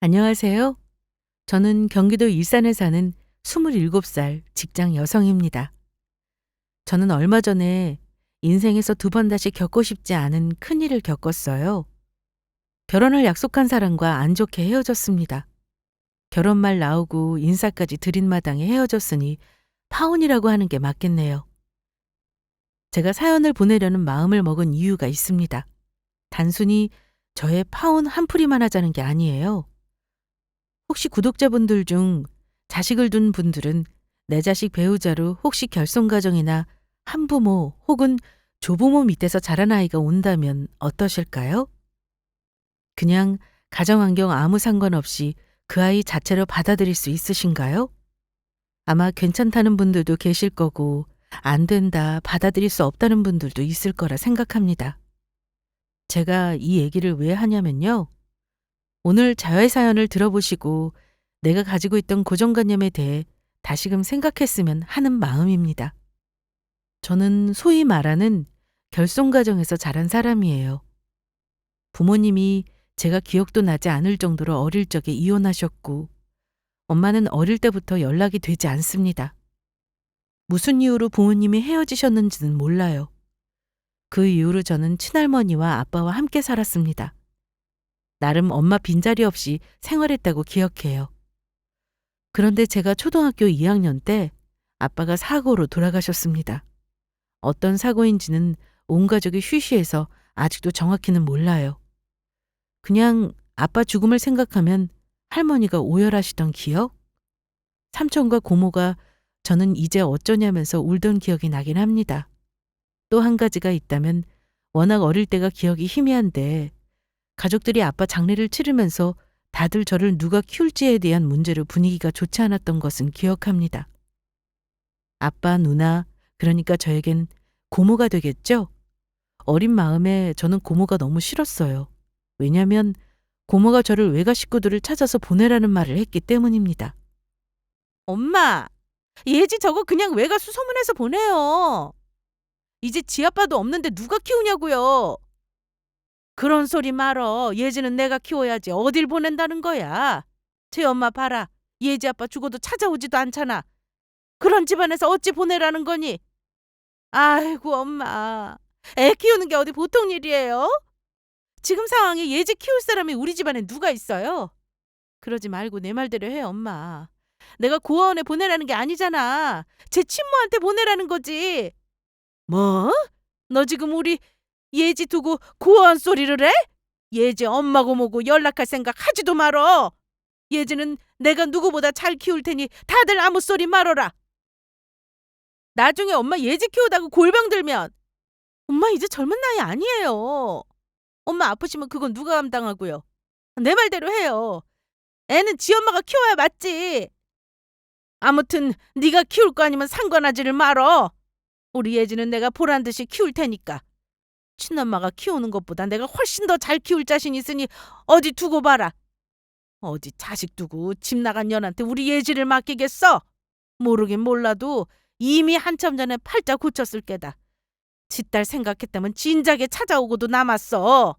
안녕하세요. 저는 경기도 일산에 사는 27살 직장 여성입니다. 저는 얼마 전에 인생에서 두 번 다시 겪고 싶지 않은 큰일을 겪었어요. 결혼을 약속한 사람과 안 좋게 헤어졌습니다. 결혼말 나오고 인사까지 드린 마당에 헤어졌으니 파혼이라고 하는 게 맞겠네요. 제가 사연을 보내려는 마음을 먹은 이유가 있습니다. 단순히 저의 파혼 한풀이만 하자는 게 아니에요. 혹시 구독자분들 중 자식을 둔 분들은 내 자식 배우자로 혹시 결손가정이나 한부모 혹은 조부모 밑에서 자란 아이가 온다면 어떠실까요? 그냥 가정환경 아무 상관없이 그 아이 자체로 받아들일 수 있으신가요? 아마 괜찮다는 분들도 계실 거고 안 된다, 받아들일 수 없다는 분들도 있을 거라 생각합니다. 제가 이 얘기를 왜 하냐면요. 오늘 자외 사연을 들어보시고 내가 가지고 있던 고정관념에 대해 다시금 생각했으면 하는 마음입니다. 저는 소위 말하는 결손가정에서 자란 사람이에요. 부모님이 제가 기억도 나지 않을 정도로 어릴 적에 이혼하셨고, 엄마는 어릴 때부터 연락이 되지 않습니다. 무슨 이유로 부모님이 헤어지셨는지는 몰라요. 그 이후로 저는 친할머니와 아빠와 함께 살았습니다. 나름 엄마 빈자리 없이 생활했다고 기억해요. 그런데 제가 초등학교 2학년 때 아빠가 사고로 돌아가셨습니다. 어떤 사고인지는 온 가족이 쉬쉬해서 아직도 정확히는 몰라요. 그냥 아빠 죽음을 생각하면 할머니가 오열하시던 기억? 삼촌과 고모가 저는 이제 어쩌냐면서 울던 기억이 나긴 합니다. 또 한 가지가 있다면 워낙 어릴 때가 기억이 희미한데 가족들이 아빠 장례를 치르면서 다들 저를 누가 키울지에 대한 문제로 분위기가 좋지 않았던 것은 기억합니다. 아빠, 누나, 그러니까 저에겐 고모가 되겠죠? 어린 마음에 저는 고모가 너무 싫었어요. 왜냐면 고모가 저를 외가 식구들을 찾아서 보내라는 말을 했기 때문입니다. 엄마, 예지 저거 그냥 외가 수소문해서 보내요. 이제 지 아빠도 없는데 누가 키우냐고요. 그런 소리 말어. 예지는 내가 키워야지. 어딜 보낸다는 거야. 제 엄마 봐라. 예지 아빠 죽어도 찾아오지도 않잖아. 그런 집안에서 어찌 보내라는 거니? 아이고 엄마. 애 키우는 게 어디 보통 일이에요? 지금 상황에 예지 키울 사람이 우리 집안에 누가 있어요? 그러지 말고 내 말대로 해 엄마. 내가 고아원에 보내라는 게 아니잖아. 제 친모한테 보내라는 거지. 뭐? 너 지금 우리 예지 두고 고아원 소리를 해? 예지 엄마고 뭐고 연락할 생각 하지도 말어. 예지는 내가 누구보다 잘 키울 테니 다들 아무 소리 말어라. 나중에 엄마 예지 키우다가 골병 들면 엄마 이제 젊은 나이 아니에요. 엄마 아프시면 그건 누가 감당하고요. 내 말대로 해요. 애는 지 엄마가 키워야 맞지. 아무튼 네가 키울 거 아니면 상관하지를 말어. 우리 예지는 내가 보란 듯이 키울 테니까. 친엄마가 키우는 것보다 내가 훨씬 더 잘 키울 자신 있으니 어디 두고 봐라. 어디 자식 두고 집 나간 년한테 우리 예지를 맡기겠어? 모르긴 몰라도 이미 한참 전에 팔자 고쳤을 게다. 지딸 생각했다면 진작에 찾아오고도 남았어.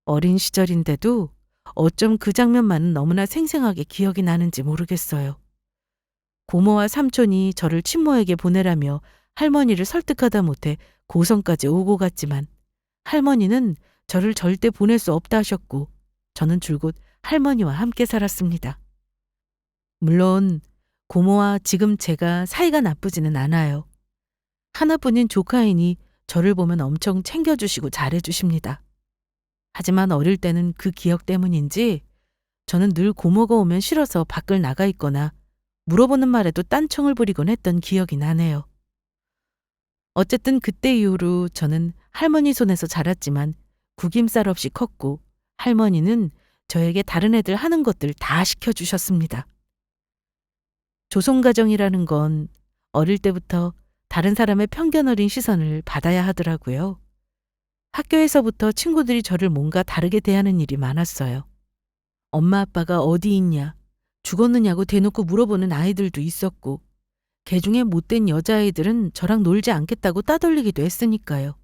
어린 시절인데도 어쩜 그 장면만은 너무나 생생하게 기억이 나는지 모르겠어요. 고모와 삼촌이 저를 친모에게 보내라며 할머니를 설득하다 못해 고성까지 오고 갔지만 할머니는 저를 절대 보낼 수 없다 하셨고 저는 줄곧 할머니와 함께 살았습니다. 물론 고모와 지금 제가 사이가 나쁘지는 않아요. 하나뿐인 조카이니 저를 보면 엄청 챙겨주시고 잘해주십니다. 하지만 어릴 때는 그 기억 때문인지 저는 늘 고모가 오면 싫어서 밖을 나가 있거나 물어보는 말에도 딴청을 부리곤 했던 기억이 나네요. 어쨌든 그때 이후로 저는 할머니 손에서 자랐지만 구김살 없이 컸고 할머니는 저에게 다른 애들 하는 것들 다 시켜주셨습니다. 조손가정이라는 건 어릴 때부터 다른 사람의 편견 어린 시선을 받아야 하더라고요. 학교에서부터 친구들이 저를 뭔가 다르게 대하는 일이 많았어요. 엄마 아빠가 어디 있냐, 죽었느냐고 대놓고 물어보는 아이들도 있었고 개 중에 못된 여자아이들은 저랑 놀지 않겠다고 따돌리기도 했으니까요.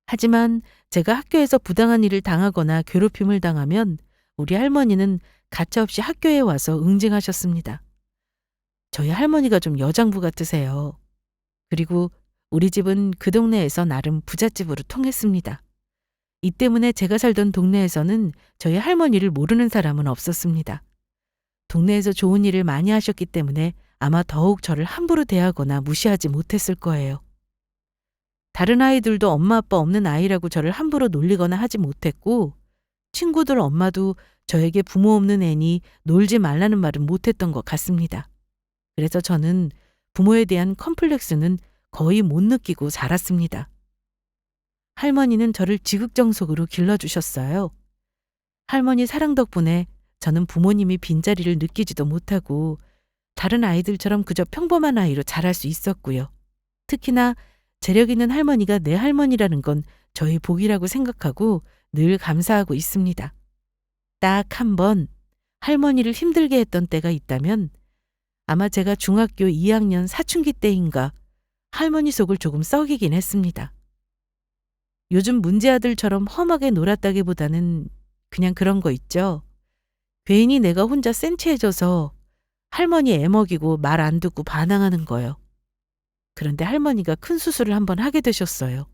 하지만 제가 학교에서 부당한 일을 당하거나 괴롭힘을 당하면 우리 할머니는 가차없이 학교에 와서 응징하셨습니다. 저희 할머니가 좀 여장부 같으세요. 그리고 우리 집은 그 동네에서 나름 부잣집으로 통했습니다. 이 때문에 제가 살던 동네에서는 저희 할머니를 모르는 사람은 없었습니다. 동네에서 좋은 일을 많이 하셨기 때문에 아마 더욱 저를 함부로 대하거나 무시하지 못했을 거예요. 다른 아이들도 엄마 아빠 없는 아이라고 저를 함부로 놀리거나 하지 못했고, 친구들 엄마도 저에게 부모 없는 애니 놀지 말라는 말은 못했던 것 같습니다. 그래서 저는 부모에 대한 컴플렉스는 거의 못 느끼고 자랐습니다. 할머니는 저를 지극정석으로 길러주셨어요. 할머니 사랑 덕분에 저는 부모님이 빈자리를 느끼지도 못하고 다른 아이들처럼 그저 평범한 아이로 자랄 수 있었고요. 특히나 재력 있는 할머니가 내 할머니라는 건 저희 복이라고 생각하고 늘 감사하고 있습니다. 딱 한 번 할머니를 힘들게 했던 때가 있다면 아마 제가 중학교 2학년 사춘기 때인가 할머니 속을 조금 썩이긴 했습니다. 요즘 문제아들처럼 험하게 놀았다기보다는 그냥 그런 거 있죠. 괜히 내가 혼자 센치해져서 할머니 애먹이고 말 안 듣고 반항하는 거요. 그런데 할머니가 큰 수술을 한번 하게 되셨어요.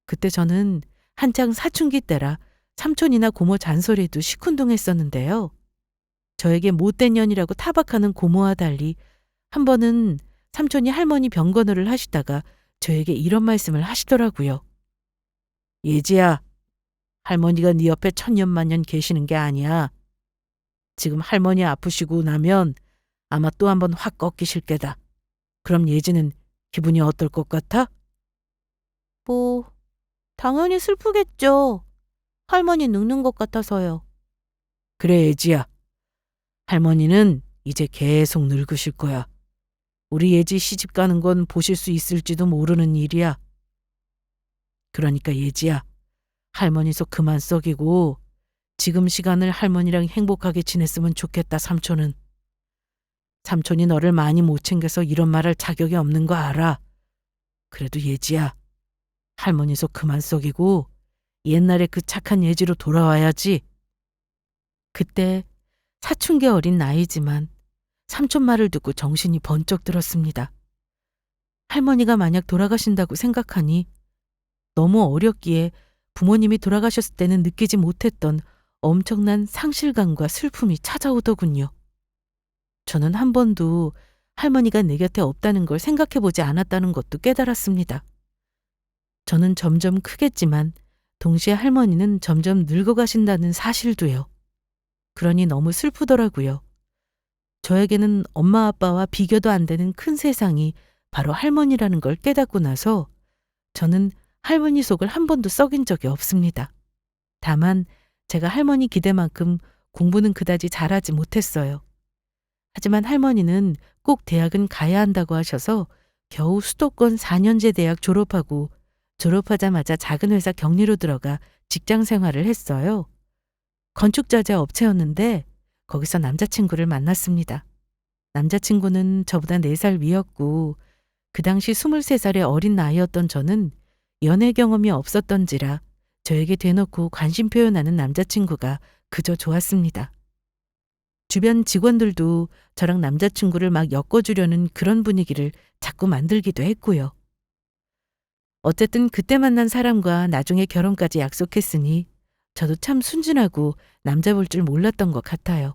그때 저는 한창 사춘기 때라 삼촌이나 고모 잔소리에도 시큰둥했었는데요. 저에게 못된 년이라고 타박하는 고모와 달리 한 번은 삼촌이 할머니 병건호를 하시다가 저에게 이런 말씀을 하시더라고요. 예지야, 할머니가 네 옆에 천년만년 계시는 게 아니야. 지금 할머니 아프시고 나면 아마 또 한 번 확 꺾이실 게다. 그럼 예지는 기분이 어떨 것 같아? 뭐, 당연히 슬프겠죠. 할머니 늙는 것 같아서요. 그래, 예지야. 할머니는 이제 계속 늙으실 거야. 우리 예지 시집 가는 건 보실 수 있을지도 모르는 일이야. 그러니까 예지야, 할머니 속 그만 썩이고 지금 시간을 할머니랑 행복하게 지냈으면 좋겠다, 삼촌은. 삼촌이 너를 많이 못 챙겨서 이런 말할 자격이 없는 거 알아. 그래도 예지야, 할머니 속 그만 썩이고 옛날에 그 착한 예지로 돌아와야지. 그때 사춘기 어린 나이지만 삼촌 말을 듣고 정신이 번쩍 들었습니다. 할머니가 만약 돌아가신다고 생각하니 너무 어렸기에 부모님이 돌아가셨을 때는 느끼지 못했던 엄청난 상실감과 슬픔이 찾아오더군요. 저는 한 번도 할머니가 내 곁에 없다는 걸 생각해 보지 않았다는 것도 깨달았습니다. 저는 점점 크겠지만 동시에 할머니는 점점 늙어가신다는 사실도요. 그러니 너무 슬프더라고요. 저에게는 엄마 아빠와 비교도 안 되는 큰 세상이 바로 할머니라는 걸 깨닫고 나서 저는 할머니 속을 한 번도 썩인 적이 없습니다. 다만 제가 할머니 기대만큼 공부는 그다지 잘하지 못했어요. 하지만 할머니는 꼭 대학은 가야 한다고 하셔서 겨우 수도권 4년제 대학 졸업하고 졸업하자마자 작은 회사 격리로 들어가 직장 생활을 했어요. 건축자재 업체였는데 거기서 남자친구를 만났습니다. 남자친구는 저보다 4살 위였고 그 당시 23살의 어린 나이였던 저는 연애 경험이 없었던지라 저에게 대놓고 관심 표현하는 남자친구가 그저 좋았습니다. 주변 직원들도 저랑 남자친구를 막 엮어주려는 그런 분위기를 자꾸 만들기도 했고요. 어쨌든 그때 만난 사람과 나중에 결혼까지 약속했으니 저도 참 순진하고 남자 볼 줄 몰랐던 것 같아요.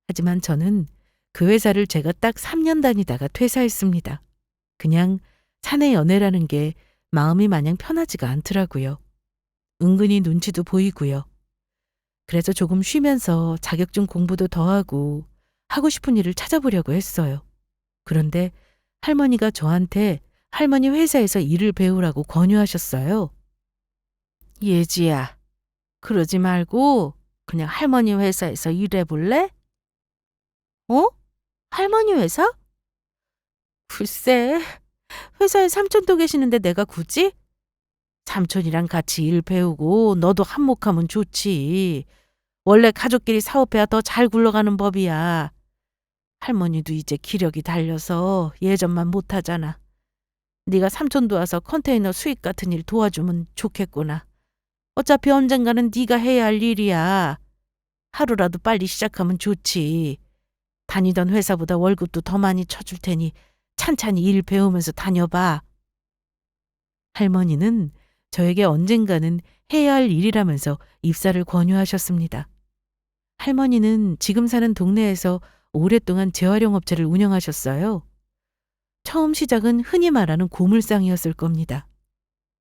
하지만 저는 그 회사를 제가 딱 3년 다니다가 퇴사했습니다. 그냥 사내 연애라는 게 마음이 마냥 편하지가 않더라고요. 은근히 눈치도 보이고요. 그래서 조금 쉬면서 자격증 공부도 더 하고 하고 싶은 일을 찾아보려고 했어요. 그런데 할머니가 저한테 할머니 회사에서 일을 배우라고 권유하셨어요. 예지야, 그러지 말고 그냥 할머니 회사에서 일해볼래? 어? 할머니 회사? 글쎄, 회사에 삼촌도 계시는데 내가 굳이? 삼촌이랑 같이 일 배우고 너도 한몫하면 좋지. 원래 가족끼리 사업해야 더 잘 굴러가는 법이야. 할머니도 이제 기력이 달려서 예전만 못하잖아. 네가 삼촌 도와서 컨테이너 수입 같은 일 도와주면 좋겠구나. 어차피 언젠가는 네가 해야 할 일이야. 하루라도 빨리 시작하면 좋지. 다니던 회사보다 월급도 더 많이 쳐줄 테니 찬찬히 일 배우면서 다녀봐. 할머니는 저에게 언젠가는 해야 할 일이라면서 입사를 권유하셨습니다. 할머니는 지금 사는 동네에서 오랫동안 재활용 업체를 운영하셨어요. 처음 시작은 흔히 말하는 고물상이었을 겁니다.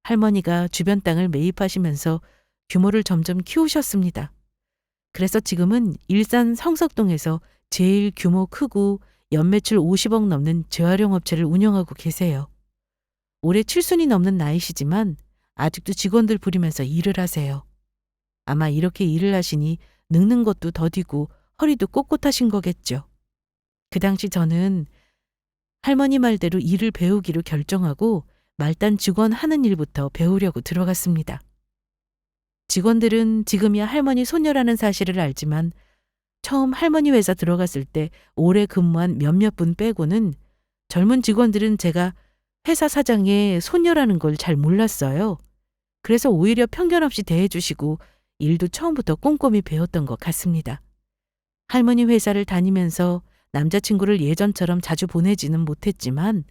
할머니가 주변 땅을 매입하시면서 규모를 점점 키우셨습니다. 그래서 지금은 일산 성석동에서 제일 규모 크고 연매출 50억 넘는 재활용 업체를 운영하고 계세요. 올해 7순이 넘는 나이시지만 아직도 직원들 부리면서 일을 하세요. 아마 이렇게 일을 하시니 늙는 것도 더디고 허리도 꼿꼿하신 거겠죠. 그 당시 저는 할머니 말대로 일을 배우기로 결정하고 말단 직원 하는 일부터 배우려고 들어갔습니다. 직원들은 지금이야 할머니 손녀라는 사실을 알지만 처음 할머니 회사 들어갔을 때 오래 근무한 몇몇 분 빼고는 젊은 직원들은 제가 회사 사장의 손녀라는 걸 잘 몰랐어요. 그래서 오히려 편견 없이 대해주시고 일도 처음부터 꼼꼼히 배웠던 것 같습니다. 할머니 회사를 다니면서 남자친구를 예전처럼 자주 보내지는 못했지만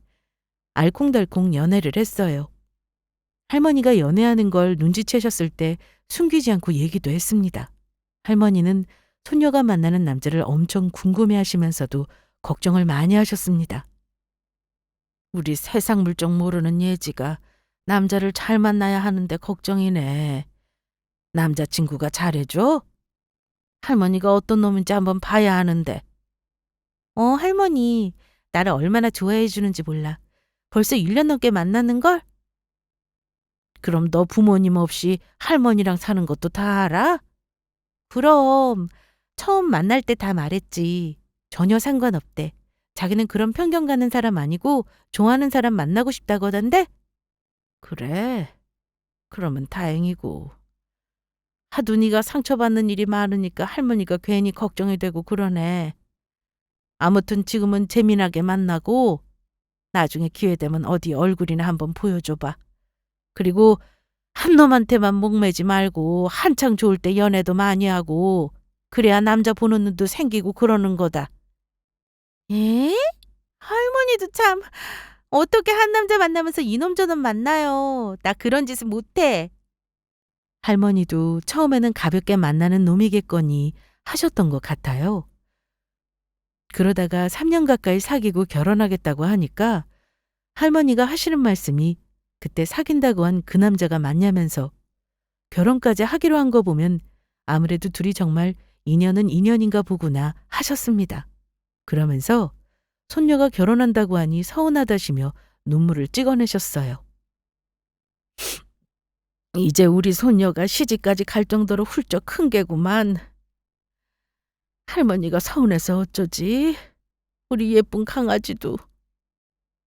알콩달콩 연애를 했어요. 할머니가 연애하는 걸 눈치채셨을 때 숨기지 않고 얘기도 했습니다. 할머니는 손녀가 만나는 남자를 엄청 궁금해하시면서도 걱정을 많이 하셨습니다. 우리 세상 물정 모르는 예지가 남자를 잘 만나야 하는데 걱정이네. 남자친구가 잘해줘? 할머니가 어떤 놈인지 한번 봐야 하는데. 할머니, 나를 얼마나 좋아해 주는지 몰라. 벌써 1년 넘게 만났는걸? 그럼 너 부모님 없이 할머니랑 사는 것도 다 알아? 그럼 처음 만날 때 다 말했지. 전혀 상관없대. 자기는 그런 편견 가는 사람 아니고 좋아하는 사람 만나고 싶다고 하던데? 그래. 그러면 다행이고. 하도 네가 상처받는 일이 많으니까 할머니가 괜히 걱정이 되고 그러네. 아무튼 지금은 재미나게 만나고 나중에 기회 되면 어디 얼굴이나 한번 보여줘봐. 그리고 한 놈한테만 목매지 말고 한창 좋을 때 연애도 많이 하고 그래야 남자 보는 눈도 생기고 그러는 거다. 에? 할머니도 참 어떻게 한 남자 만나면서 이놈 저놈 만나요. 나 그런 짓은 못해. 할머니도 처음에는 가볍게 만나는 놈이겠거니 하셨던 것 같아요. 그러다가 3년 가까이 사귀고 결혼하겠다고 하니까 할머니가 하시는 말씀이 그때 사귄다고 한 그 남자가 맞냐면서 결혼까지 하기로 한 거 보면 아무래도 둘이 정말 인연은 인연인가 보구나 하셨습니다. 그러면서 손녀가 결혼한다고 하니 서운하다시며 눈물을 찍어내셨어요. 이제 우리 손녀가 시집까지 갈 정도로 훌쩍 큰 게구만. 할머니가 서운해서 어쩌지? 우리 예쁜 강아지도.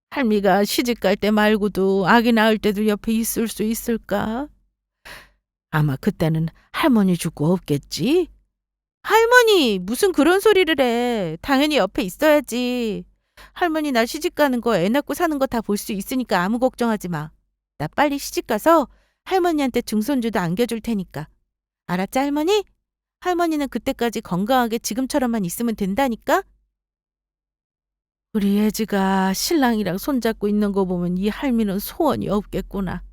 할미가 시집갈 때 말고도 아기 낳을 때도 옆에 있을 수 있을까? 아마 그때는 할머니 죽고 없겠지? 할머니, 무슨 그런 소리를 해. 당연히 옆에 있어야지. 할머니 나 시집 가는 거 애 낳고 사는 거 다 볼 수 있으니까 아무 걱정하지 마. 나 빨리 시집 가서 할머니한테 증손주도 안겨줄 테니까. 알았지 할머니? 할머니는 그때까지 건강하게 지금처럼만 있으면 된다니까? 우리 애지가 신랑이랑 손잡고 있는 거 보면 이 할미는 소원이 없겠구나.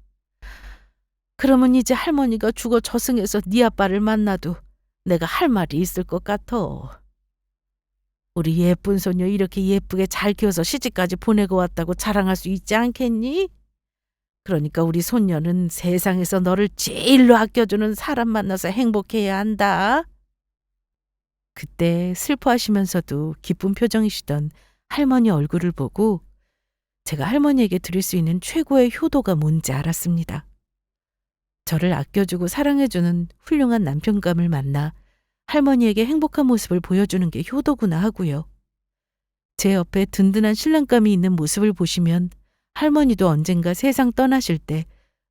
그러면 이제 할머니가 죽어 저승에서 네 아빠를 만나도 내가 할 말이 있을 것 같아. 우리 예쁜 손녀 이렇게 예쁘게 잘 키워서 시집까지 보내고 왔다고 자랑할 수 있지 않겠니? 그러니까 우리 손녀는 세상에서 너를 제일로 아껴주는 사람 만나서 행복해야 한다. 그때 슬퍼하시면서도 기쁜 표정이시던 할머니 얼굴을 보고 제가 할머니에게 드릴 수 있는 최고의 효도가 뭔지 알았습니다. 저를 아껴주고 사랑해주는 훌륭한 남편감을 만나 할머니에게 행복한 모습을 보여주는 게 효도구나 하고요. 제 옆에 든든한 신랑감이 있는 모습을 보시면 할머니도 언젠가 세상 떠나실 때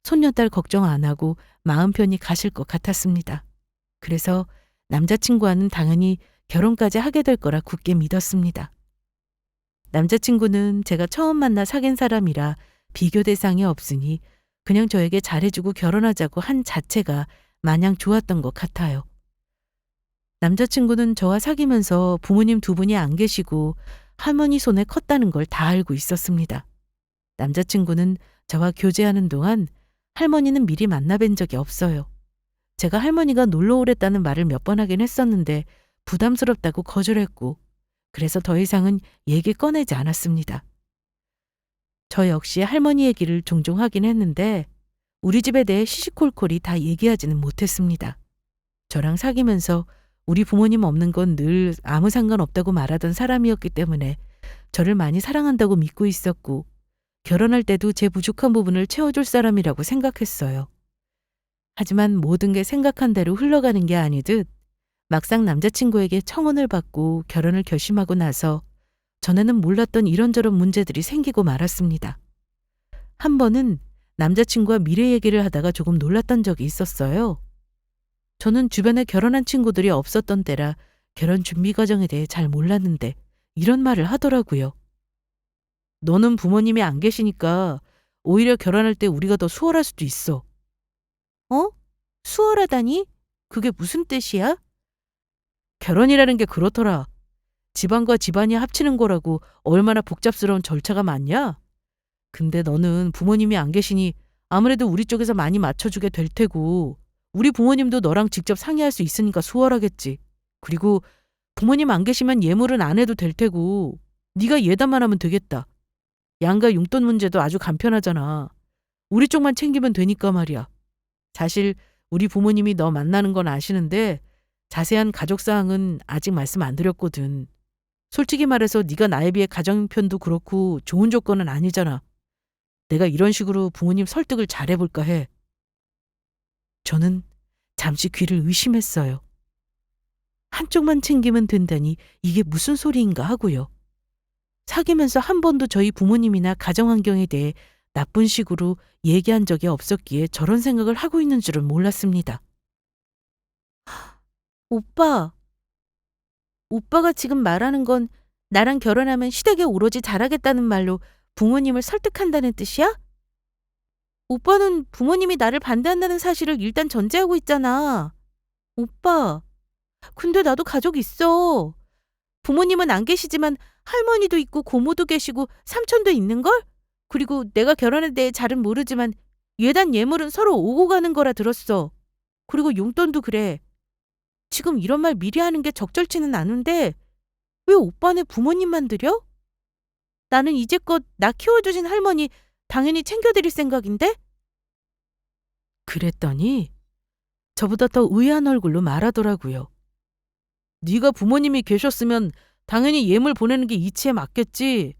손녀딸 걱정 안 하고 마음 편히 가실 것 같았습니다. 그래서 남자친구와는 당연히 결혼까지 하게 될 거라 굳게 믿었습니다. 남자친구는 제가 처음 만나 사귄 사람이라 비교 대상이 없으니 그냥 저에게 잘해주고 결혼하자고 한 자체가 마냥 좋았던 것 같아요. 남자친구는 저와 사귀면서 부모님 두 분이 안 계시고 할머니 손에 컸다는 걸 다 알고 있었습니다. 남자친구는 저와 교제하는 동안 할머니는 미리 만나뵌 적이 없어요. 제가 할머니가 놀러 오랬다는 말을 몇 번 하긴 했었는데 부담스럽다고 거절했고, 그래서 더 이상은 얘기 꺼내지 않았습니다. 저 역시 할머니 얘기를 종종 하긴 했는데 우리 집에 대해 시시콜콜이 다 얘기하지는 못했습니다. 저랑 사귀면서 우리 부모님 없는 건 늘 아무 상관없다고 말하던 사람이었기 때문에 저를 많이 사랑한다고 믿고 있었고, 결혼할 때도 제 부족한 부분을 채워줄 사람이라고 생각했어요. 하지만 모든 게 생각한 대로 흘러가는 게 아니듯 막상 남자친구에게 청혼을 받고 결혼을 결심하고 나서 전에는 몰랐던 이런저런 문제들이 생기고 말았습니다. 한 번은 남자친구와 미래 얘기를 하다가 조금 놀랐던 적이 있었어요. 저는 주변에 결혼한 친구들이 없었던 때라 결혼 준비 과정에 대해 잘 몰랐는데 이런 말을 하더라고요. 너는 부모님이 안 계시니까 오히려 결혼할 때 우리가 더 수월할 수도 있어. 어? 수월하다니? 그게 무슨 뜻이야? 결혼이라는 게 그렇더라. 집안과 집안이 합치는 거라고 얼마나 복잡스러운 절차가 많냐? 근데 너는 부모님이 안 계시니 아무래도 우리 쪽에서 많이 맞춰주게 될 테고, 우리 부모님도 너랑 직접 상의할 수 있으니까 수월하겠지. 그리고 부모님 안 계시면 예물은 안 해도 될 테고 네가 예단만 하면 되겠다. 양가 용돈 문제도 아주 간편하잖아. 우리 쪽만 챙기면 되니까 말이야. 사실 우리 부모님이 너 만나는 건 아시는데 자세한 가족 사항은 아직 말씀 안 드렸거든. 솔직히 말해서 네가 나에 비해 가정 형편도 그렇고 좋은 조건은 아니잖아. 내가 이런 식으로 부모님 설득을 잘해볼까 해. 저는 잠시 귀를 의심했어요. 한쪽만 챙기면 된다니 이게 무슨 소리인가 하고요. 사귀면서 한 번도 저희 부모님이나 가정 환경에 대해 나쁜 식으로 얘기한 적이 없었기에 저런 생각을 하고 있는 줄은 몰랐습니다. 오빠, 오빠가 지금 말하는 건 나랑 결혼하면 시댁에 오로지 잘하겠다는 말로 부모님을 설득한다는 뜻이야? 오빠는 부모님이 나를 반대한다는 사실을 일단 전제하고 있잖아. 오빠, 근데 나도 가족 있어. 부모님은 안 계시지만 할머니도 있고 고모도 계시고 삼촌도 있는걸? 그리고 내가 결혼에 대해 잘은 모르지만 예단 예물은 서로 오고 가는 거라 들었어. 그리고 용돈도 그래. 지금 이런 말 미리 하는 게 적절치는 않은데 왜 오빠네 부모님만 드려? 나는 이제껏 나 키워주신 할머니 당연히 챙겨드릴 생각인데? 그랬더니 저보다 더 의아한 얼굴로 말하더라고요. 네가 부모님이 계셨으면 당연히 예물 보내는 게 이치에 맞겠지.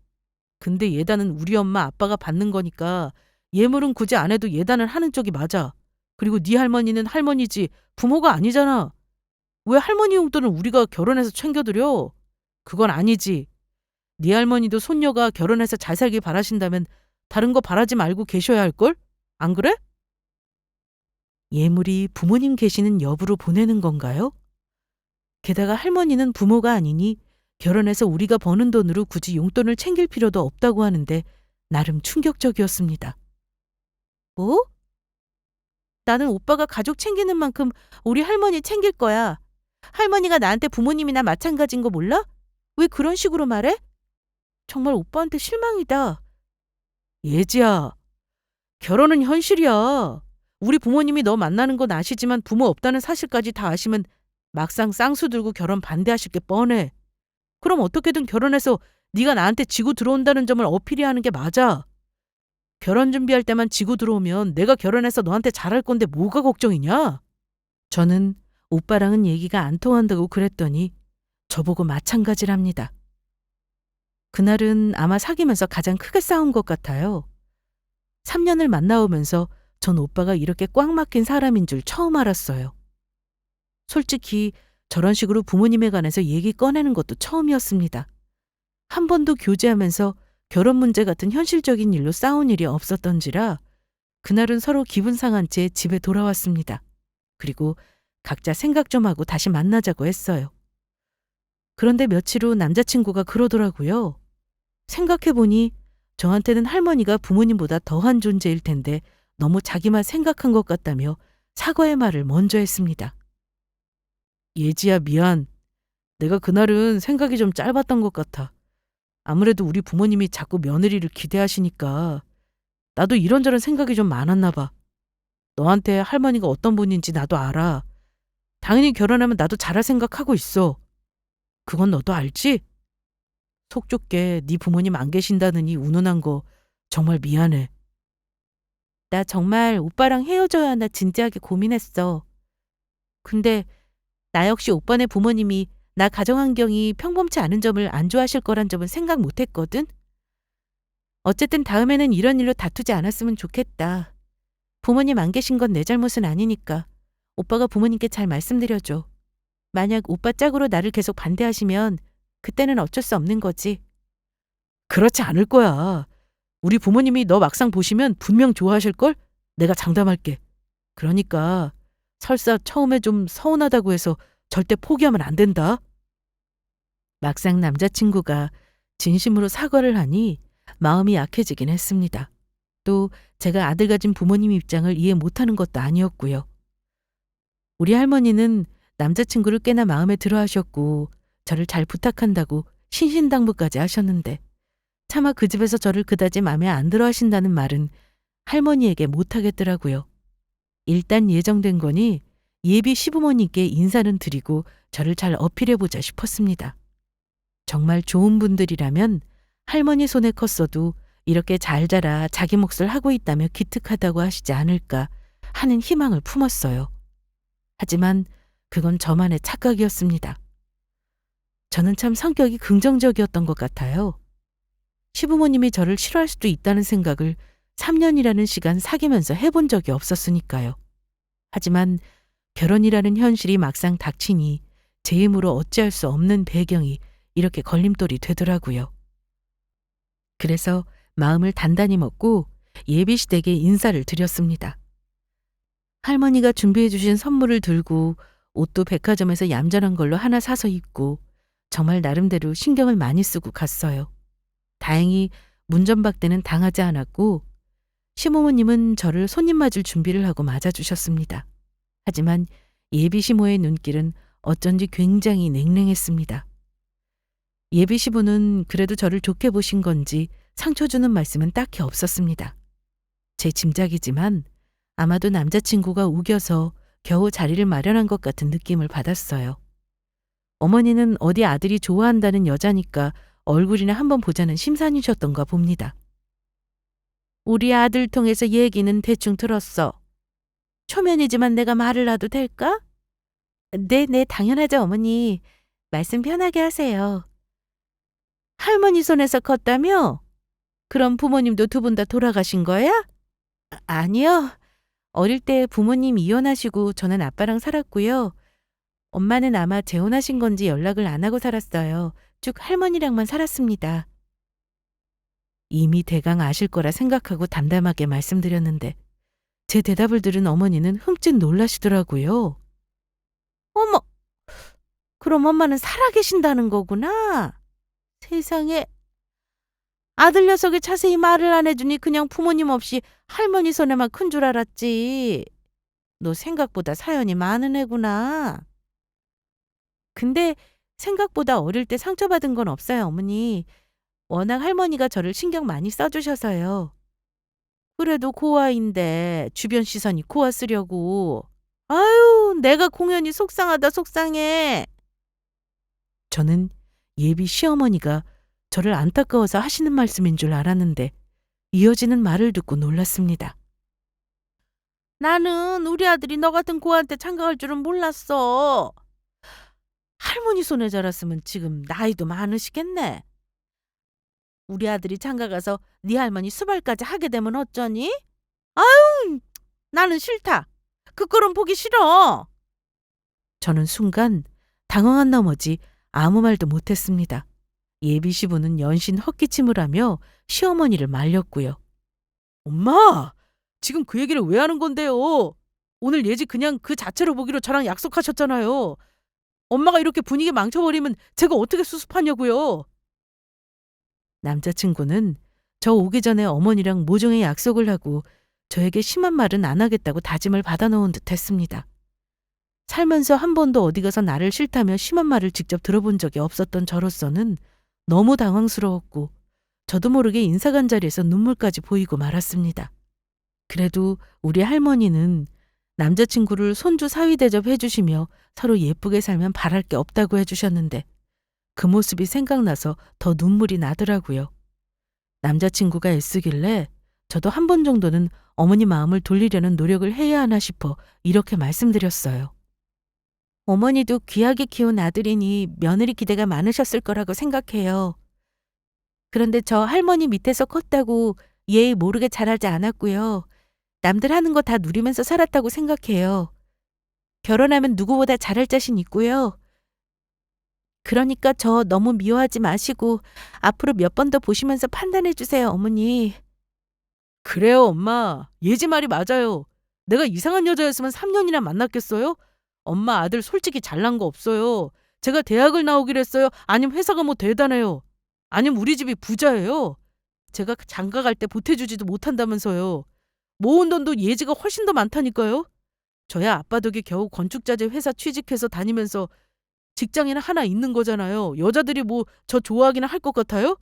근데 예단은 우리 엄마 아빠가 받는 거니까 예물은 굳이 안 해도 예단을 하는 쪽이 맞아. 그리고 네 할머니는 할머니지 부모가 아니잖아. 왜 할머니 용돈을 우리가 결혼해서 챙겨드려? 그건 아니지. 네 할머니도 손녀가 결혼해서 잘 살길 바라신다면 다른 거 바라지 말고 계셔야 할걸? 안 그래? 예물이 부모님 계시는 여부로 보내는 건가요? 게다가 할머니는 부모가 아니니 결혼해서 우리가 버는 돈으로 굳이 용돈을 챙길 필요도 없다고 하는데 나름 충격적이었습니다. 뭐? 나는 오빠가 가족 챙기는 만큼 우리 할머니 챙길 거야. 할머니가 나한테 부모님이나 마찬가지인 거 몰라? 왜 그런 식으로 말해? 정말 오빠한테 실망이다. 예지야, 결혼은 현실이야. 우리 부모님이 너 만나는 건 아시지만 부모 없다는 사실까지 다 아시면 막상 쌍수 들고 결혼 반대하실 게 뻔해. 그럼 어떻게든 결혼해서 네가 나한테 지고 들어온다는 점을 어필해야 하는 게 맞아. 결혼 준비할 때만 지고 들어오면 내가 결혼해서 너한테 잘할 건데 뭐가 걱정이냐? 저는 오빠랑은 얘기가 안 통한다고 그랬더니 저보고 마찬가지랍니다. 그날은 아마 사귀면서 가장 크게 싸운 것 같아요. 3년을 만나오면서 전 오빠가 이렇게 꽉 막힌 사람인 줄 처음 알았어요. 솔직히 저런 식으로 부모님에 관해서 얘기 꺼내는 것도 처음이었습니다. 한 번도 교제하면서 결혼 문제 같은 현실적인 일로 싸운 일이 없었던지라 그날은 서로 기분 상한 채 집에 돌아왔습니다. 그리고 각자 생각 좀 하고 다시 만나자고 했어요. 그런데 며칠 후 남자친구가 그러더라고요. 생각해보니 저한테는 할머니가 부모님보다 더한 존재일 텐데 너무 자기만 생각한 것 같다며 사과의 말을 먼저 했습니다. 예지야, 미안. 내가 그날은 생각이 좀 짧았던 것 같아. 아무래도 우리 부모님이 자꾸 며느리를 기대하시니까 나도 이런저런 생각이 좀 많았나 봐. 너한테 할머니가 어떤 분인지 나도 알아. 당연히 결혼하면 나도 잘할 생각하고 있어. 그건 너도 알지? 속 좁게 네 부모님 안 계신다느니 운운한 거 정말 미안해. 나 정말 오빠랑 헤어져야 하나 진지하게 고민했어. 근데 나 역시 오빠네 부모님이 나 가정 환경이 평범치 않은 점을 안 좋아하실 거란 점은 생각 못 했거든? 어쨌든 다음에는 이런 일로 다투지 않았으면 좋겠다. 부모님 안 계신 건 내 잘못은 아니니까 오빠가 부모님께 잘 말씀드려줘. 만약 오빠 짝으로 나를 계속 반대하시면 그때는 어쩔 수 없는 거지. 그렇지 않을 거야. 우리 부모님이 너 막상 보시면 분명 좋아하실걸? 내가 장담할게. 그러니까 설사 처음에 좀 서운하다고 해서 절대 포기하면 안 된다. 막상 남자친구가 진심으로 사과를 하니 마음이 약해지긴 했습니다. 또 제가 아들 가진 부모님 입장을 이해 못하는 것도 아니었고요. 우리 할머니는 남자친구를 꽤나 마음에 들어 하셨고 저를 잘 부탁한다고 신신당부까지 하셨는데 차마 그 집에서 저를 그다지 마음에 안 들어 하신다는 말은 할머니에게 못하겠더라고요. 일단 예정된 거니 예비 시부모님께 인사는 드리고 저를 잘 어필해보자 싶었습니다. 정말 좋은 분들이라면 할머니 손에 컸어도 이렇게 잘 자라 자기 몫을 하고 있다며 기특하다고 하시지 않을까 하는 희망을 품었어요. 하지만 그건 저만의 착각이었습니다. 저는 참 성격이 긍정적이었던 것 같아요. 시부모님이 저를 싫어할 수도 있다는 생각을 3년이라는 시간 사귀면서 해본 적이 없었으니까요. 하지만 결혼이라는 현실이 막상 닥치니 제 힘으로 어찌할 수 없는 배경이 이렇게 걸림돌이 되더라고요. 그래서 마음을 단단히 먹고 예비시댁에 인사를 드렸습니다. 할머니가 준비해 주신 선물을 들고 옷도 백화점에서 얌전한 걸로 하나 사서 입고 정말 나름대로 신경을 많이 쓰고 갔어요. 다행히 문전박대는 당하지 않았고 시모모님은 저를 손님 맞을 준비를 하고 맞아주셨습니다. 하지만 예비 시모의 눈길은 어쩐지 굉장히 냉랭했습니다. 예비 시부는 그래도 저를 좋게 보신 건지 상처 주는 말씀은 딱히 없었습니다. 제 짐작이지만 아마도 남자친구가 우겨서 겨우 자리를 마련한 것 같은 느낌을 받았어요. 어머니는 어디 아들이 좋아한다는 여자니까 얼굴이나 한번 보자는 심산이셨던가 봅니다. 우리 아들 통해서 얘기는 대충 들었어. 초면이지만 내가 말을 놔도 될까? 네, 당연하죠, 어머니. 말씀 편하게 하세요. 할머니 손에서 컸다며? 그럼 부모님도 두 분 다 돌아가신 거야? 아니요. 어릴 때 부모님 이혼하시고 저는 아빠랑 살았고요. 엄마는 아마 재혼하신 건지 연락을 안 하고 살았어요. 쭉 할머니랑만 살았습니다. 이미 대강 아실 거라 생각하고 담담하게 말씀드렸는데 제 대답을 들은 어머니는 흠칫 놀라시더라고요. 어머, 그럼 엄마는 살아계신다는 거구나. 세상에. 아들 녀석이 자세히 말을 안 해주니 그냥 부모님 없이 할머니 손에만 큰 줄 알았지. 너 생각보다 사연이 많은 애구나. 근데 생각보다 어릴 때 상처받은 건 없어요, 어머니. 워낙 할머니가 저를 신경 많이 써주셔서요. 그래도 고아인데 주변 시선이 고아 쓰려고. 아유, 내가 공연히 속상하다 속상해. 저는 예비 시어머니가 저를 안타까워서 하시는 말씀인 줄 알았는데 이어지는 말을 듣고 놀랐습니다. 나는 우리 아들이 너 같은 고아한테 장가갈 줄은 몰랐어. 할머니 손에 자랐으면 지금 나이도 많으시겠네. 우리 아들이 장가가서 네 할머니 수발까지 하게 되면 어쩌니? 아유, 나는 싫다. 그 꼴은 보기 싫어. 저는 순간 당황한 나머지 아무 말도 못했습니다. 예비 시부는 연신 헛기침을 하며 시어머니를 말렸고요. 엄마, 지금 그 얘기를 왜 하는 건데요? 오늘 예지 그냥 그 자체로 보기로 저랑 약속하셨잖아요. 엄마가 이렇게 분위기 망쳐버리면 제가 어떻게 수습하냐고요. 남자친구는 저 오기 전에 어머니랑 모종의 약속을 하고 저에게 심한 말은 안 하겠다고 다짐을 받아놓은 듯 했습니다. 살면서 한 번도 어디 가서 나를 싫다며 심한 말을 직접 들어본 적이 없었던 저로서는 너무 당황스러웠고 저도 모르게 인사관 자리에서 눈물까지 보이고 말았습니다. 그래도 우리 할머니는 남자친구를 손주 사위 대접해 주시며 서로 예쁘게 살면 바랄 게 없다고 해주셨는데 그 모습이 생각나서 더 눈물이 나더라고요. 남자친구가 애쓰길래 저도 한 번 정도는 어머니 마음을 돌리려는 노력을 해야 하나 싶어 이렇게 말씀드렸어요. 어머니도 귀하게 키운 아들이니 며느리 기대가 많으셨을 거라고 생각해요. 그런데 저 할머니 밑에서 컸다고 예의 모르게 자라지 않았고요. 남들 하는 거 다 누리면서 살았다고 생각해요. 결혼하면 누구보다 잘할 자신 있고요. 그러니까 저 너무 미워하지 마시고 앞으로 몇 번 더 보시면서 판단해 주세요, 어머니. 그래요, 엄마. 예지 말이 맞아요. 내가 이상한 여자였으면 3년이나 만났겠어요? 엄마 아들 솔직히 잘난 거 없어요. 제가 대학을 나오기로 했어요. 아니면 회사가 뭐 대단해요. 아니면 우리 집이 부자예요. 제가 장가 갈 때 보태주지도 못한다면서요. 모은 돈도 예지가 훨씬 더 많다니까요. 저야 아빠 덕에 겨우 건축자재 회사 취직해서 다니면서 직장이나 하나 있는 거잖아요. 여자들이 뭐 저 좋아하기나 할 것 같아요?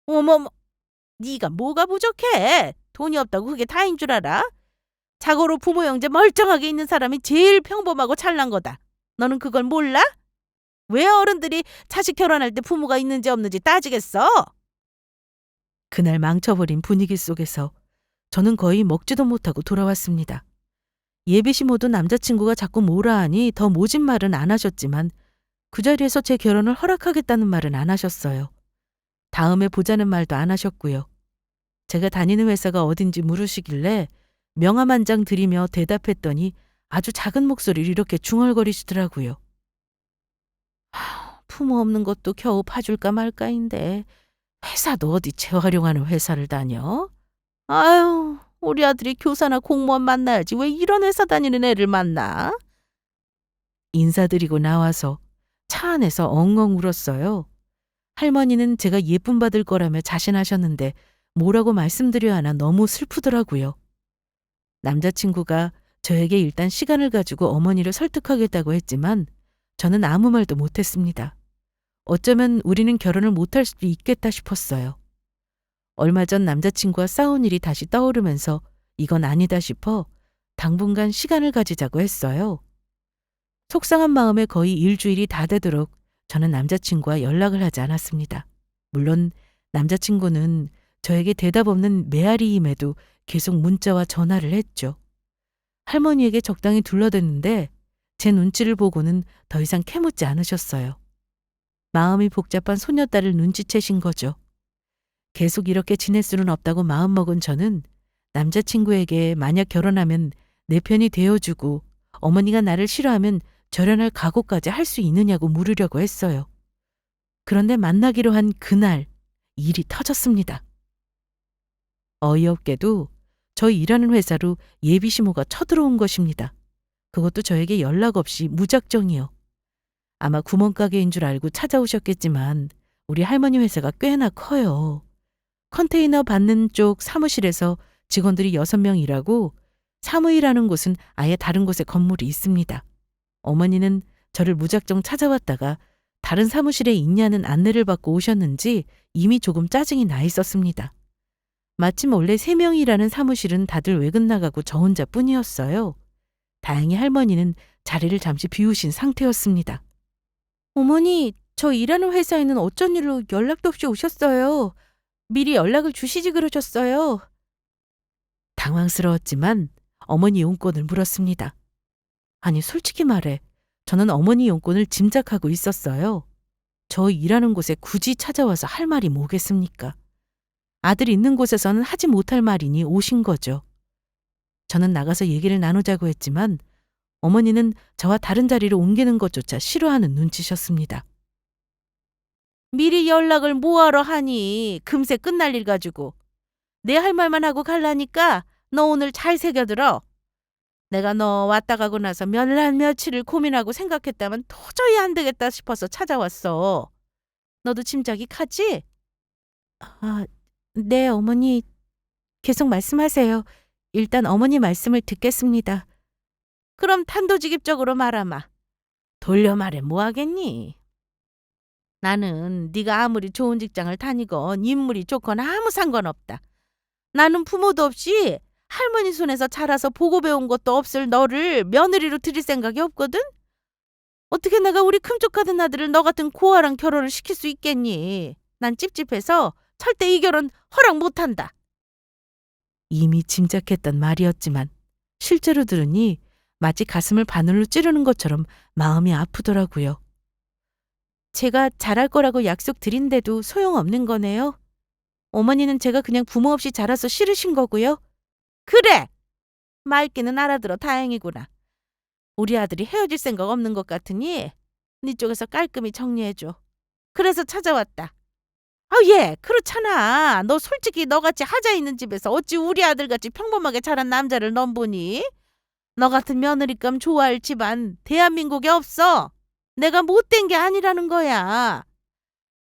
어머머, 네가 뭐가 부족해? 돈이 없다고 그게 다인 줄 알아? 자고로 부모 형제 멀쩡하게 있는 사람이 제일 평범하고 잘난 거다. 너는 그걸 몰라? 왜 어른들이 자식 결혼할 때 부모가 있는지 없는지 따지겠어? 그날 망쳐버린 분위기 속에서 저는 거의 먹지도 못하고 돌아왔습니다. 예비 시모도 남자친구가 자꾸 뭐라 하니 더 모진 말은 안 하셨지만 그 자리에서 제 결혼을 허락하겠다는 말은 안 하셨어요. 다음에 보자는 말도 안 하셨고요. 제가 다니는 회사가 어딘지 물으시길래 명함 한 장 드리며 대답했더니 아주 작은 목소리로 이렇게 중얼거리시더라고요. 부모 없는 것도 겨우 봐줄까 말까인데 회사도 어디 재활용하는 회사를 다녀? 아유, 우리 아들이 교사나 공무원 만나야지 왜 이런 회사 다니는 애를 만나? 인사드리고 나와서 차 안에서 엉엉 울었어요. 할머니는 제가 예쁨 받을 거라며 자신하셨는데 뭐라고 말씀드려야 하나 너무 슬프더라고요. 남자친구가 저에게 일단 시간을 가지고 어머니를 설득하겠다고 했지만 저는 아무 말도 못했습니다. 어쩌면 우리는 결혼을 못할 수도 있겠다 싶었어요. 얼마 전 남자친구와 싸운 일이 다시 떠오르면서 이건 아니다 싶어 당분간 시간을 가지자고 했어요. 속상한 마음에 거의 일주일이 다 되도록 저는 남자친구와 연락을 하지 않았습니다. 물론 남자친구는 저에게 대답 없는 메아리임에도 계속 문자와 전화를 했죠. 할머니에게 적당히 둘러댔는데 제 눈치를 보고는 더 이상 캐묻지 않으셨어요. 마음이 복잡한 소녀딸을 눈치채신 거죠. 계속 이렇게 지낼 수는 없다고 마음먹은 저는 남자친구에게 만약 결혼하면 내 편이 되어주고 어머니가 나를 싫어하면 절연할 각오까지 할 수 있느냐고 물으려고 했어요. 그런데 만나기로 한 그날 일이 터졌습니다. 어이없게도 저희 일하는 회사로 예비시모가 쳐들어온 것입니다. 그것도 저에게 연락 없이 무작정이요. 아마 구멍가게인 줄 알고 찾아오셨겠지만 우리 할머니 회사가 꽤나 커요. 컨테이너 받는 쪽 사무실에서 직원들이 6명 일하고 사무일하는 곳은 아예 다른 곳에 건물이 있습니다. 어머니는 저를 무작정 찾아왔다가 다른 사무실에 있냐는 안내를 받고 오셨는지 이미 조금 짜증이 나 있었습니다. 마침 원래 3명이 일하는 사무실은 다들 외근 나가고 저 혼자뿐이었어요. 다행히 할머니는 자리를 잠시 비우신 상태였습니다. 어머니, 저 일하는 회사에는 어쩐 일로 연락도 없이 오셨어요. 미리 연락을 주시지 그러셨어요. 당황스러웠지만 어머니 용건을 물었습니다. 아니 솔직히 말해 저는 어머니 용건을 짐작하고 있었어요. 저 일하는 곳에 굳이 찾아와서 할 말이 뭐겠습니까? 아들 있는 곳에서는 하지 못할 말이니 오신 거죠. 저는 나가서 얘기를 나누자고 했지만 어머니는 저와 다른 자리로 옮기는 것조차 싫어하는 눈치셨습니다. 미리 연락을 뭐하러 하니? 금세 끝날 일 가지고. 내 할 말만 하고 갈라니까 너 오늘 잘 새겨들어. 내가 너 왔다 가고 나서 몇 날 며칠을 고민하고 생각했다면 도저히 안 되겠다 싶어서 찾아왔어. 너도 짐작이 가지? 아, 네, 어머니. 계속 말씀하세요. 일단 어머니 말씀을 듣겠습니다. 그럼 단도직입적으로 말하마. 돌려 말해 뭐 하겠니? 나는 네가 아무리 좋은 직장을 다니건 인물이 좋건 아무 상관없다. 나는 부모도 없이 할머니 손에서 자라서 보고 배운 것도 없을 너를 며느리로 들일 생각이 없거든? 어떻게 내가 우리 큼쪽하던 아들을 너 같은 고아랑 결혼을 시킬 수 있겠니? 난 찝찝해서 절대 이 결혼 허락 못한다. 이미 짐작했던 말이었지만 실제로 들으니 마치 가슴을 바늘로 찌르는 것처럼 마음이 아프더라고요. 제가 잘할 거라고 약속드린데도 소용없는 거네요. 어머니는 제가 그냥 부모 없이 자라서 싫으신 거고요. 그래! 맑기는 알아들어 다행이구나. 우리 아들이 헤어질 생각 없는 것 같으니 네 쪽에서 깔끔히 정리해줘. 그래서 찾아왔다. 아, 예, 그렇잖아. 너 솔직히 너같이 하자 있는 집에서 어찌 우리 아들같이 평범하게 자란 남자를 넘보니? 너 같은 며느리감 좋아할 집안 대한민국에 없어. 내가 못된 게 아니라는 거야.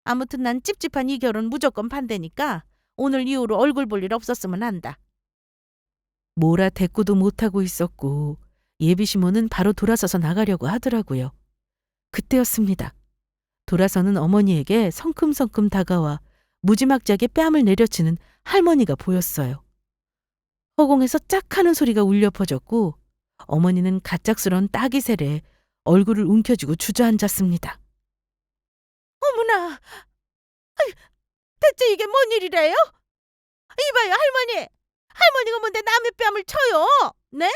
아무튼 난 찝찝한 이 결혼 무조건 반대니까 오늘 이후로 얼굴 볼 일 없었으면 한다. 뭐라 대꾸도 못하고 있었고 예비시모는 바로 돌아서서 나가려고 하더라고요. 그때였습니다. 돌아서는 어머니에게 성큼성큼 다가와 무지막지하게 뺨을 내려치는 할머니가 보였어요. 허공에서 짝 하는 소리가 울려 퍼졌고 어머니는 가짝스러운 따기 셀에 얼굴을 움켜쥐고 주저앉았습니다. 어머나! 대체 이게 뭔 일이래요? 이봐요, 할머니! 할머니가 뭔데 남의 뺨을 쳐요? 네?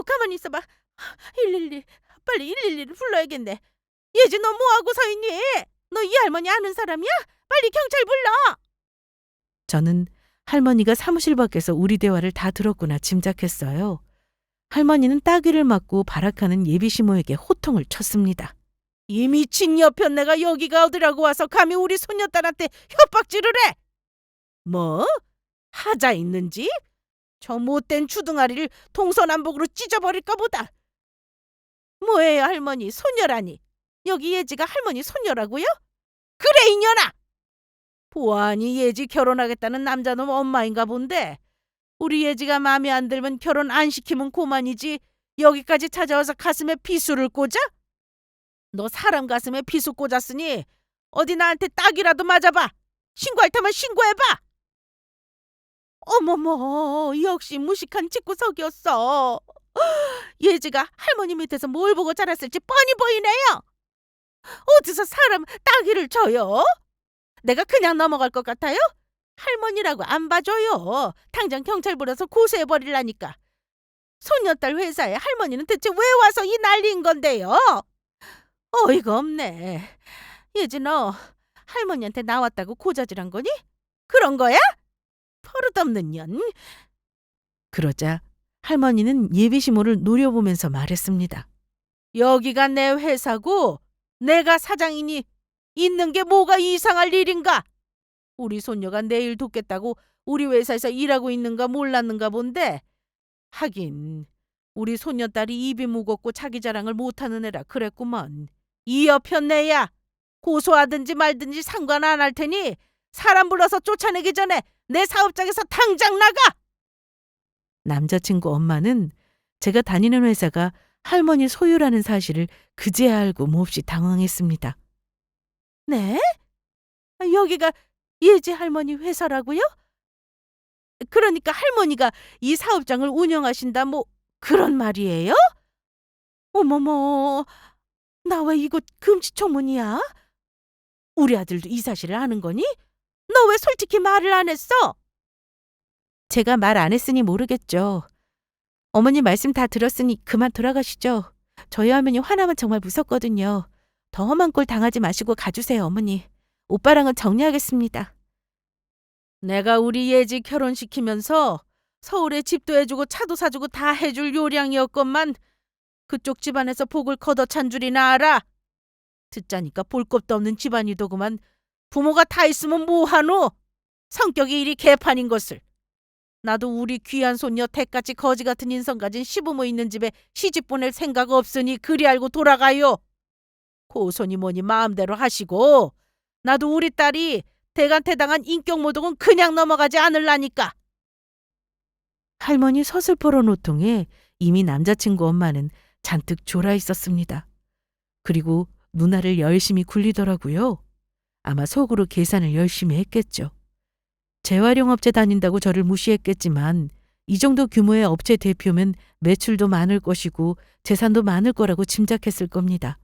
가만히 있어봐. 112, 빨리 112를 불러야겠네. 예지, 너 뭐하고 서 있니? 너 이 할머니 아는 사람이야? 빨리 경찰 불러! 저는 할머니가 사무실 밖에서 우리 대화를 다 들었구나 짐작했어요. 할머니는 따귀를 맞고 발악하는 예비시모에게 호통을 쳤습니다. 이 미친 여편네가 여기가 어디라고 와서 감히 우리 손녀딸한테 협박질을 해! 뭐? 하자 있는지? 저 못된 주둥아리를 동서남북으로 찢어버릴까 보다. 뭐예요, 할머니? 손녀라니. 여기 예지가 할머니 손녀라고요? 그래, 이년아! 보아하니 예지 결혼하겠다는 남자놈 엄마인가 본데 우리 예지가 마음에 안 들면 결혼 안 시키면 고만이지 여기까지 찾아와서 가슴에 비수를 꽂아? 너 사람 가슴에 비수 꽂았으니 어디 나한테 딱이라도 맞아봐. 신고할 테면 신고해봐. 어머머, 역시 무식한 집구석이었어. 예지가 할머니 밑에서 뭘 보고 자랐을지 뻔히 보이네요. 어디서 사람 따귀를 쳐요? 내가 그냥 넘어갈 것 같아요? 할머니라고 안 봐줘요. 당장 경찰 불러서 고소해버리려니까. 손녀딸 회사에 할머니는 대체 왜 와서 이 난리인 건데요? 어이가 없네. 예지, 너 할머니한테 나왔다고 고자질한 거니? 그런 거야? 버릇없는 년. 그러자 할머니는 예비시모를 노려보면서 말했습니다. 여기가 내 회사고 내가 사장이니 있는 게 뭐가 이상할 일인가? 우리 손녀가 내일 돕겠다고 우리 회사에서 일하고 있는가 몰랐는가 본데 하긴 우리 손녀딸이 입이 무겁고 자기 자랑을 못하는 애라 그랬구먼. 이 여편네야 고소하든지 말든지 상관 안 할 테니 사람 불러서 쫓아내기 전에 내 사업장에서 당장 나가! 남자친구 엄마는 제가 다니는 회사가 할머니 소유라는 사실을 그제야 알고 몹시 당황했습니다. 네? 여기가 예지 할머니 회사라고요? 그러니까 할머니가 이 사업장을 운영하신다 뭐 그런 말이에요? 어머머, 나 왜 이곳 금지초문이야? 우리 아들도 이 사실을 아는 거니? 너 왜 솔직히 말을 안 했어? 제가 말 안 했으니 모르겠죠. 어머니 말씀 다 들었으니 그만 돌아가시죠. 저희 할머니 화나면 정말 무섭거든요. 더 험한 꼴 당하지 마시고 가주세요, 어머니. 오빠랑은 정리하겠습니다. 내가 우리 예지 결혼시키면서 서울에 집도 해주고 차도 사주고 다 해줄 요량이었건만 그쪽 집안에서 복을 걷어찬 줄이나 알아. 듣자니까 볼 것도 없는 집안이더구만. 부모가 다 있으면 뭐하노? 성격이 이리 개판인 것을. 나도 우리 귀한 손녀 대같이 거지 같은 인성 가진 시부모 있는 집에 시집 보낼 생각 없으니 그리 알고 돌아가요. 고소니 뭐니 마음대로 하시고 나도 우리 딸이 대간테 당한 인격모독은 그냥 넘어가지 않을라니까. 할머니 서슬퍼런 호통에 이미 남자친구 엄마는 잔뜩 졸아 있었습니다. 그리고 누나를 열심히 굴리더라고요. 아마 속으로 계산을 열심히 했겠죠. 재활용업체 다닌다고 저를 무시했겠지만 이 정도 규모의 업체 대표면 매출도 많을 것이고 재산도 많을 거라고 짐작했을 겁니다.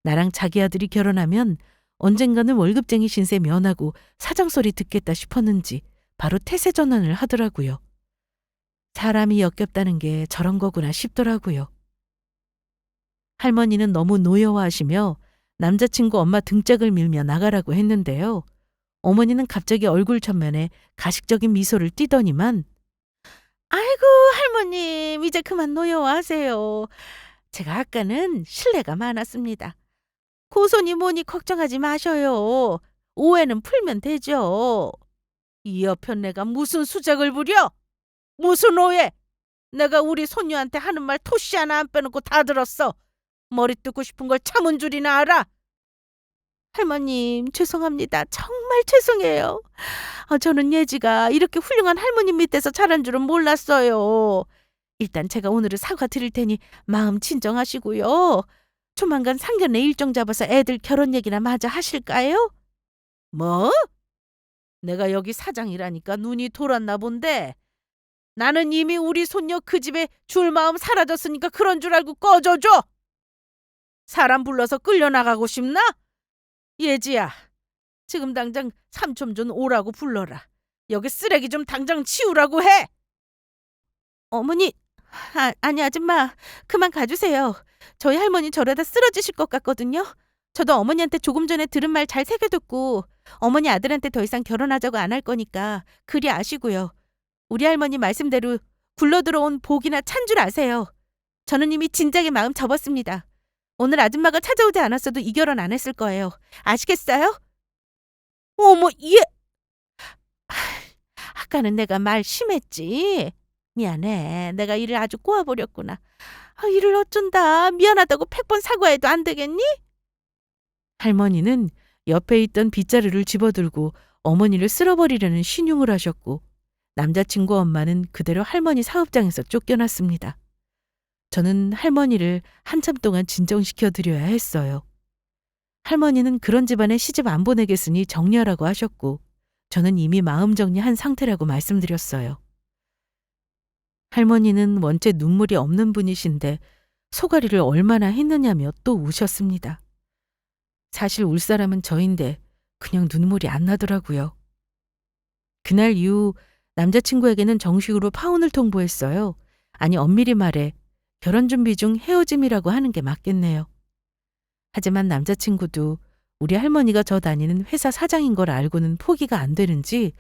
나랑 자기 아들이 결혼하면 언젠가는 월급쟁이 신세 면하고 사장 소리 듣겠다 싶었는지 바로 태세 전환을 하더라고요. 사람이 역겹다는 게 저런 거구나 싶더라고요. 할머니는 너무 노여워하시며 남자친구 엄마 등짝을 밀며 나가라고 했는데요. 어머니는 갑자기 얼굴 전면에 가식적인 미소를 띠더니만 아이고 할머님 이제 그만 노여워하세요. 제가 아까는 실례가 많았습니다. 고손이 뭐니 걱정하지 마셔요. 오해는 풀면 되죠. 이 여편 내가 무슨 수작을 부려? 무슨 오해? 내가 우리 손녀한테 하는 말 토시 하나 안 빼놓고 다 들었어. 머리 뜯고 싶은 걸 참은 줄이나 알아? 할머님 죄송합니다. 정말 죄송해요. 저는 예지가 이렇게 훌륭한 할머님 밑에서 자란 줄은 몰랐어요. 일단 제가 오늘은 사과드릴 테니 마음 진정하시고요. 조만간 상견례 일정 잡아서 애들 결혼 얘기나 마저 하실까요? 뭐? 내가 여기 사장이라니까 눈이 돌았나 본데. 나는 이미 우리 손녀 그 집에 줄 마음 사라졌으니까 그런 줄 알고 꺼져줘. 사람 불러서 끌려나가고 싶나? 예지야, 지금 당장 삼촌 좀 오라고 불러라. 여기 쓰레기 좀 당장 치우라고 해. 어머니, 아니 아줌마, 그만 가주세요. 저희 할머니 저러다 쓰러지실 것 같거든요. 저도 어머니한테 조금 전에 들은 말 잘 새겨듣고 어머니 아들한테 더 이상 결혼하자고 안 할 거니까 그리 아시고요. 우리 할머니 말씀대로 굴러들어온 복이나 찬 줄 아세요. 저는 이미 진작에 마음 접었습니다. 오늘 아줌마가 찾아오지 않았어도 이 결혼 안 했을 거예요. 아시겠어요? 어머, 얘! 아까는 내가 말 심했지. 미안해. 내가 일을 아주 꼬아버렸구나. 일을 어쩐다. 미안하다고 100번 사과해도 안 되겠니? 할머니는 옆에 있던 빗자루를 집어들고 어머니를 쓸어버리려는 신용을 하셨고 남자친구 엄마는 그대로 할머니 사업장에서 쫓겨났습니다. 저는 할머니를 한참 동안 진정시켜 드려야 했어요. 할머니는 그런 집안에 시집 안 보내겠으니 정리하라고 하셨고 저는 이미 마음 정리한 상태라고 말씀드렸어요. 할머니는 원체 눈물이 없는 분이신데 소가리를 얼마나 했느냐며 또 우셨습니다. 사실 울 사람은 저인데 그냥 눈물이 안 나더라고요. 그날 이후 남자친구에게는 정식으로 파혼을 통보했어요. 아니 엄밀히 말해 결혼 준비 중 헤어짐이라고 하는 게 맞겠네요. 하지만 남자친구도 우리 할머니가 저 다니는 회사 사장인 걸 알고는 포기가 안 되는지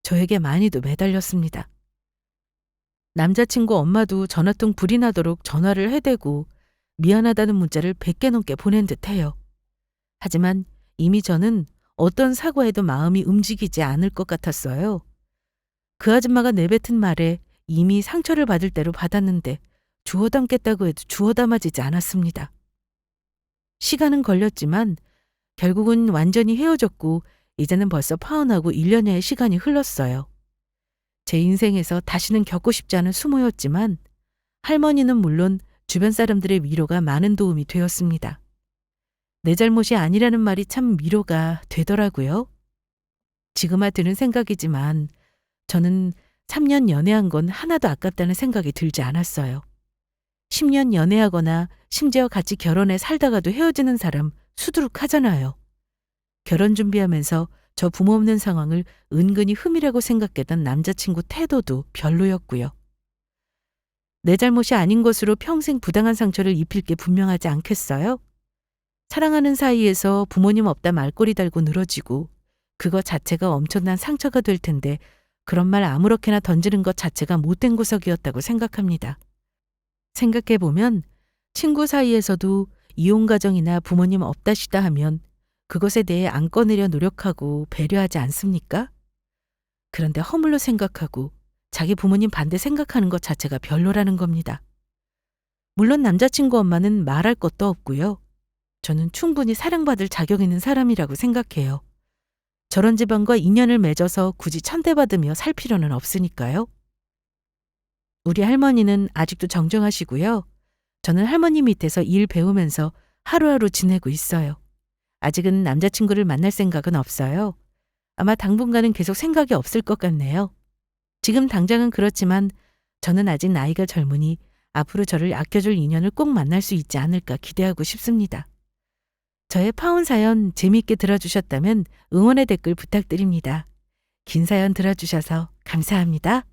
저에게 많이도 매달렸습니다. 남자친구 엄마도 전화통 불이 나도록 전화를 해대고 미안하다는 문자를 100개 넘게 보낸 듯해요. 하지만 이미 저는 어떤 사과에도 마음이 움직이지 않을 것 같았어요. 그 아줌마가 내뱉은 말에 이미 상처를 받을 대로 받았는데 주워 담겠다고 해도 주워 담아지지 않았습니다. 시간은 걸렸지만 결국은 완전히 헤어졌고 이제는 벌써 파혼하고 1년여의 시간이 흘렀어요. 제 인생에서 다시는 겪고 싶지 않은 수모였지만 할머니는 물론 주변 사람들의 위로가 많은 도움이 되었습니다. 내 잘못이 아니라는 말이 참 위로가 되더라고요. 지금 드는 생각이지만 저는 3년 연애한 건 하나도 아깝다는 생각이 들지 않았어요. 10년 연애하거나 심지어 같이 결혼해 살다가도 헤어지는 사람 수두룩하잖아요. 결혼 준비하면서 저 부모 없는 상황을 은근히 흠이라고 생각했던 남자친구 태도도 별로였고요. 내 잘못이 아닌 것으로 평생 부당한 상처를 입힐 게 분명하지 않겠어요? 사랑하는 사이에서 부모님 없다 말꼬리 달고 늘어지고 그거 자체가 엄청난 상처가 될 텐데 그런 말 아무렇게나 던지는 것 자체가 못된 구석이었다고 생각합니다. 생각해보면 친구 사이에서도 이혼 가정이나 부모님 없다시다 하면 그것에 대해 안 꺼내려 노력하고 배려하지 않습니까? 그런데 허물로 생각하고 자기 부모님 반대 생각하는 것 자체가 별로라는 겁니다. 물론 남자친구 엄마는 말할 것도 없고요. 저는 충분히 사랑받을 자격 있는 사람이라고 생각해요. 저런 집안과 인연을 맺어서 굳이 천대받으며 살 필요는 없으니까요. 우리 할머니는 아직도 정정하시고요. 저는 할머니 밑에서 일 배우면서 하루하루 지내고 있어요. 아직은 남자친구를 만날 생각은 없어요. 아마 당분간은 계속 생각이 없을 것 같네요. 지금 당장은 그렇지만 저는 아직 나이가 젊으니 앞으로 저를 아껴줄 인연을 꼭 만날 수 있지 않을까 기대하고 싶습니다. 저의 파혼 사연 재미있게 들어주셨다면 응원의 댓글 부탁드립니다. 긴 사연 들어주셔서 감사합니다.